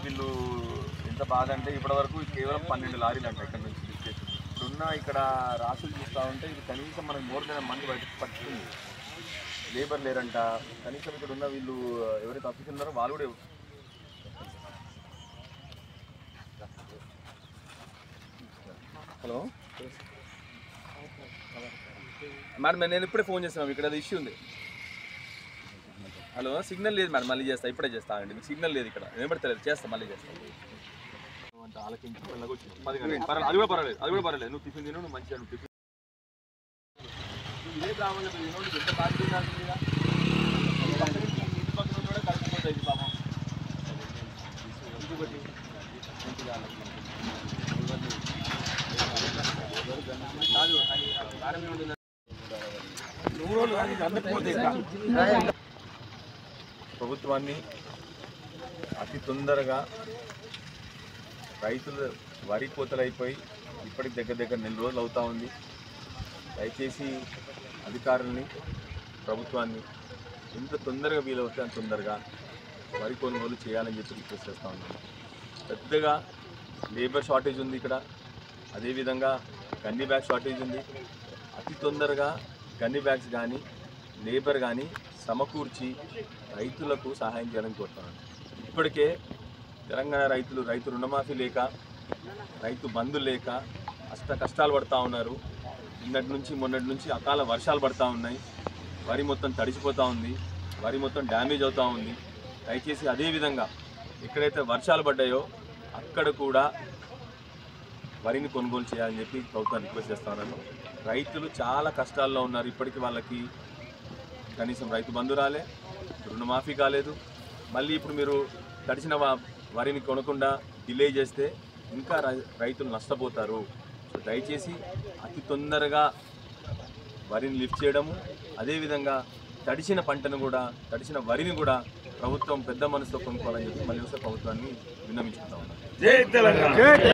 వీళ్ళు ఎంత బాధ అంటే ఇప్పటివరకు కేవలం 12 లారీలు అంట ఇక్కడ నుంచి ఇప్పుడున్న ఇక్కడ రాసులు చూస్తూ ఉంటే ఇది కనీసం మనకు మోర్ దెన్ మంది బయటకు పట్టుకుంది. లేబర్ లేరంట. కనీసం ఇక్కడ ఉన్న వీళ్ళు ఎవరైతే ఆఫీసర్ ఉన్నారో వాళ్ళు కూడా హలో మేడం నేను ఇప్పుడే ఫోన్ చేస్తున్నాను, ఇక్కడ అది ఇష్యూ ఉంది. హలో సిగ్నల్ లేదు మేడం, మళ్ళీ చేస్తా, ఇప్పుడే చేస్తా అండి. మీకు సిగ్నల్ లేదు ఇక్కడ, వినబడతలేదు, చేస్తా మళ్ళీ చేస్తాను. ఆలకించి అది కూడా పర్వాలేదు, అది కూడా పర్వాలేదు. నువ్వు టిఫిన్ తిను, నువ్వు మంచిగా నువ్వు టిఫిన్ ఇదే రావాలి. ఎంత బాధ్యత ఇంటి పక్కన కూడా కలిసిపోతాయి పాపం. ఇంకొకటి ప్రభుత్వాన్ని అతి తొందరగా రైతులు వరి కోతలైపోయి ఇప్పటికి దగ్గర నెల రోజులు అవుతూ ఉంది. దయచేసి అధికారుల్ని ప్రభుత్వాన్ని ఎంత తొందరగా వీలవుతే అంత తొందరగా వరి కొనుగోలు చేయాలని చెప్పి రిక్వెస్ట్ చేస్తూ ఉన్నాను. పెద్దగా లేబర్ షార్టేజ్ ఉంది ఇక్కడ, అదేవిధంగా గన్ని బ్యాగ్ షార్టేజ్ ఉంది. అతి తొందరగా గన్ని బ్యాగ్స్ కానీ లేబర్ కానీ సమకూర్చి రైతులకు సహాయం చేయాలని కోరుతున్నాను. ఇప్పటికే తెలంగాణ రైతు రుణమాఫీ లేక, రైతు బంధు లేక కష్టాలు పడుతూ ఉన్నారు. మొన్నటి నుంచి అకాల వర్షాలు పడుతూ ఉన్నాయి. వరి మొత్తం తడిసిపోతూ ఉంది, వరి మొత్తం డ్యామేజ్ అవుతూ ఉంది. దయచేసి అదేవిధంగా ఎక్కడైతే వర్షాలు పడ్డాయో అక్కడ కూడా వరిని కొనుగోలు చేయాలని చెప్పి ప్రభుత్వాన్ని రిక్వెస్ట్ చేస్తా ఉన్నాను. రైతులు చాలా కష్టాల్లో ఉన్నారు. ఇప్పటికీ వాళ్ళకి కనీసం రైతు బంధు రాలే, రుణమాఫీ కాలేదు. మళ్ళీ ఇప్పుడు మీరు తడిసిన వరిని కొనకుండా డిలే చేస్తే ఇంకా రైతులు నష్టపోతారు. సో దయచేసి అతి తొందరగా వరిని లిఫ్ట్ చేయడము, అదేవిధంగా తడిసిన పంటను కూడా, తడిసిన వరిని కూడా ప్రభుత్వం పెద్ద మనసుతో కొనుక్కోవాలని చెప్పి మళ్ళీ ఒకసారి ప్రభుత్వాన్ని విన్నవించుకుంటా ఉన్నాను.